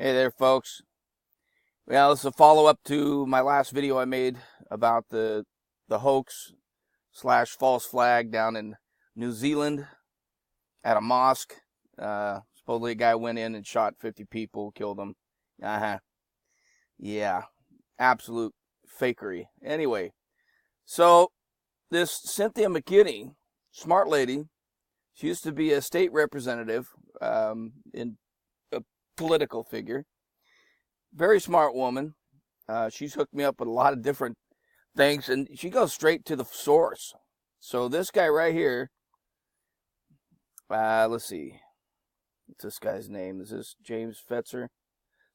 Hey there, folks. Well, it's a follow-up to my last video I made about the hoax slash false flag down in New Zealand at a mosque. Supposedly a guy went in and shot 50 people, killed them. Yeah, absolute fakery. Anyway, so this Cynthia McKinney, smart lady, she used to be a state representative in a political figure. Very smart woman. She's hooked me up with a lot of different things, and she goes straight to the source. So this guy right here, let's see. What's this guy's name? Is this James Fetzer?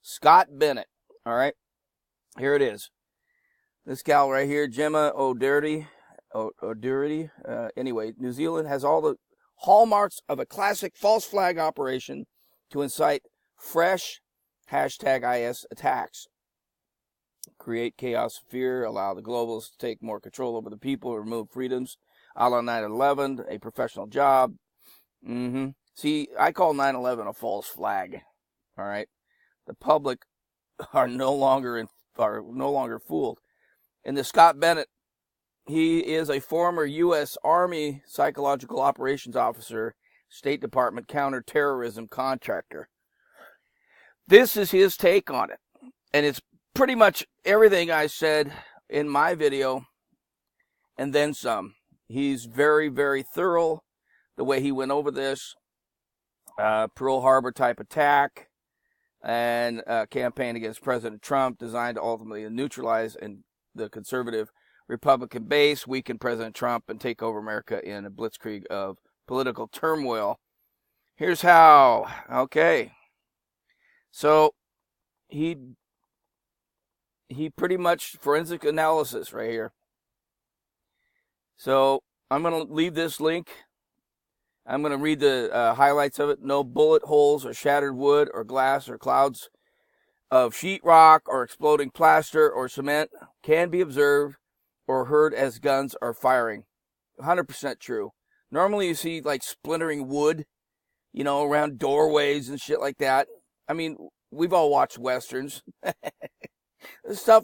Scott Bennett. All right. Here it is. This gal right here, Gemma O'Doherty. Anyway, New Zealand has all the hallmarks of a classic false flag operation to incite fresh #IS attacks, create chaos, fear, allow the globalists to take more control over the people, remove freedoms, a la 9/11, a professional job. See, I call 9/11 a false flag. All right, the public are no longer fooled. And this Scott Bennett, he is a former U.S. Army psychological operations officer, State Department counterterrorism contractor. This is his take on it, and it's pretty much everything I said in my video, and then some. He's very, very thorough, the way he went over this. Pearl Harbor type attack, and campaign against President Trump designed to ultimately neutralize the conservative Republican base, weaken President Trump, and take over America in a blitzkrieg of political turmoil. Here's how. Okay. So he pretty much forensic analysis right here. So I'm going to leave this link. I'm going to read the highlights of it. No bullet holes or shattered wood or glass or clouds of sheetrock or exploding plaster or cement can be observed or heard as guns are firing. 100% true. Normally you see like splintering wood, around doorways and shit like that. I mean, we've all watched Westerns. This stuff,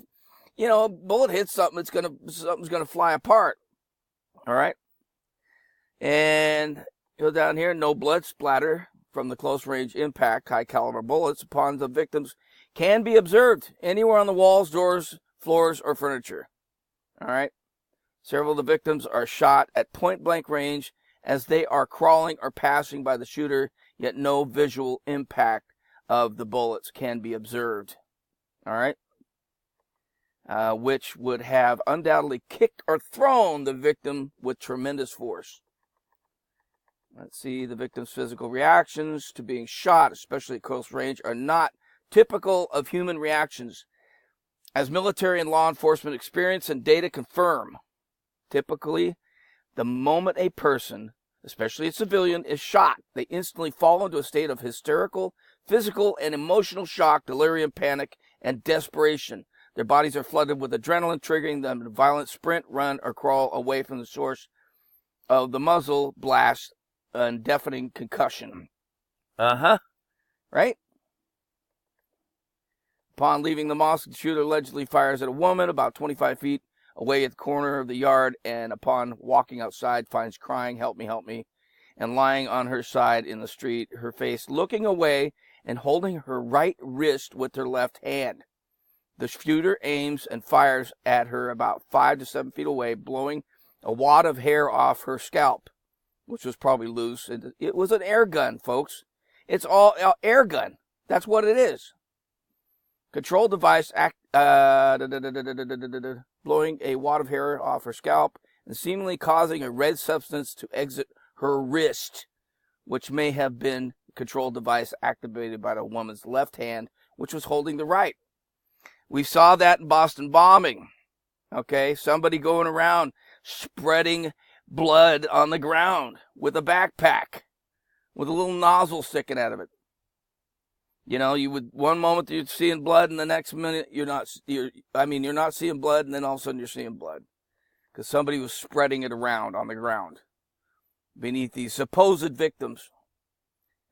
a bullet hits something, something's gonna fly apart. All right. And go down here, no blood splatter from the close range impact, high caliber bullets upon the victims can be observed anywhere on the walls, doors, floors, or furniture. All right. Several of the victims are shot at point blank range as they are crawling or passing by the shooter, yet no visual impact of the bullets can be observed. All right. Which would have undoubtedly kicked or thrown the victim with tremendous force. Let's see, the victim's physical reactions to being shot, especially at close range, are not typical of human reactions, as military and law enforcement experience and data confirm. Typically, the moment a person, especially a civilian, is shot, they instantly fall into a state of hysterical, physical, and emotional shock, delirium, panic, and desperation. Their bodies are flooded with adrenaline, triggering them to violent sprint, run, or crawl away from the source of the muzzle blast and deafening concussion. Right? Upon leaving the mosque, the shooter allegedly fires at a woman about 25 feet away at the corner of the yard, and upon walking outside finds crying, help me, and lying on her side in the street, her face looking away and holding her right wrist with her left hand. The shooter aims and fires at her about 5 to 7 feet away, blowing a wad of hair off her scalp, which was probably loose. It was an air gun, folks. It's all air gun. That's what it is. Control device blowing a wad of hair off her scalp and seemingly causing a red substance to exit her wrist, which may have been a control device activated by the woman's left hand, which was holding the right. We saw that in Boston bombing. Okay, somebody going around spreading blood on the ground with a backpack with a little nozzle sticking out of it. You would one moment you're seeing blood, and the next minute you're not seeing blood, and then all of a sudden you're seeing blood because somebody was spreading it around on the ground beneath these supposed victims.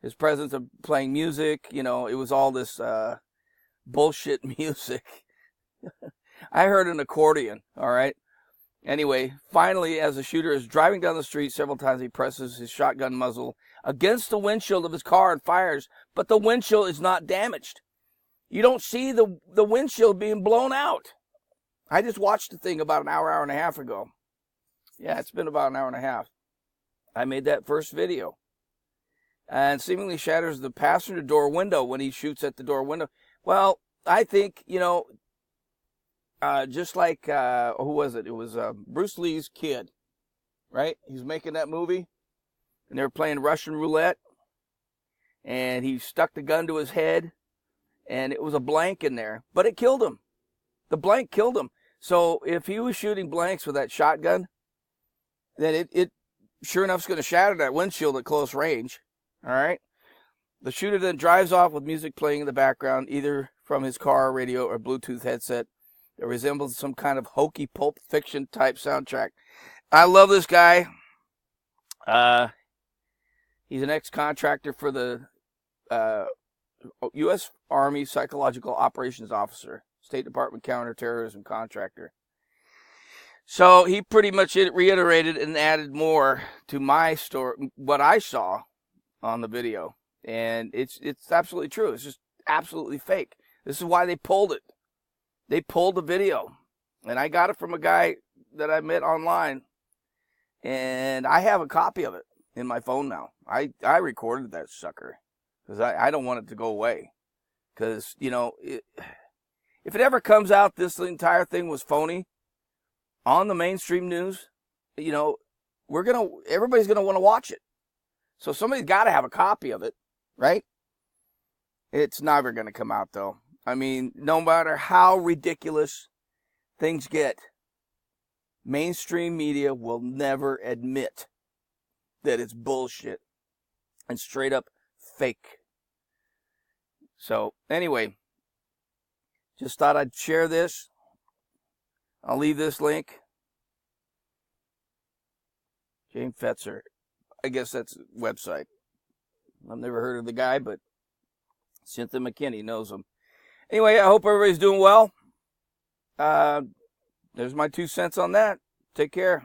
his presence of playing music, you know, it was all this bullshit music. I heard an accordion, all right? Anyway, finally, as the shooter is driving down the street, several times he presses his shotgun muzzle against the windshield of his car and fires, but the windshield is not damaged. You don't see the windshield being blown out. I just watched the thing about an hour and a half ago. Yeah, it's been about an hour and a half. I made that first video. And seemingly shatters the passenger door window when he shoots at the door window. Well, I think, you know, just like, who was it? It was Bruce Lee's kid, right? He's making that movie, and they were playing Russian roulette, and he stuck the gun to his head, and it was a blank in there, but it killed him. The blank killed him. So if he was shooting blanks with that shotgun, then it sure enough is going to shatter that windshield at close range. All right. The shooter then drives off with music playing in the background, either from his car radio or Bluetooth headset that resembles some kind of hokey Pulp Fiction type soundtrack. I love this guy. He's an ex-contractor for the U.S. Army Psychological Operations Officer, State Department counterterrorism contractor. So he pretty much reiterated and added more to my story, what I saw on the video. And it's absolutely true. It's just absolutely fake. This is why they pulled it. They pulled the video. And I got it from a guy that I met online. And I have a copy of it in my phone now. I recorded that sucker. Because I don't want it to go away. Because, you know, if it ever comes out this entire thing was phony on the mainstream news, you know, everybody's going to want to watch it. So somebody's got to have a copy of it, right? It's never going to come out, though. I mean, no matter how ridiculous things get, mainstream media will never admit that it's bullshit and straight up fake. So, anyway, just thought I'd share this. I'll leave this link. James Fetzer. I guess that's a website. I've never heard of the guy, but Cynthia McKinney knows him. Anyway, I hope everybody's doing well. There's my 2 cents on that. Take care.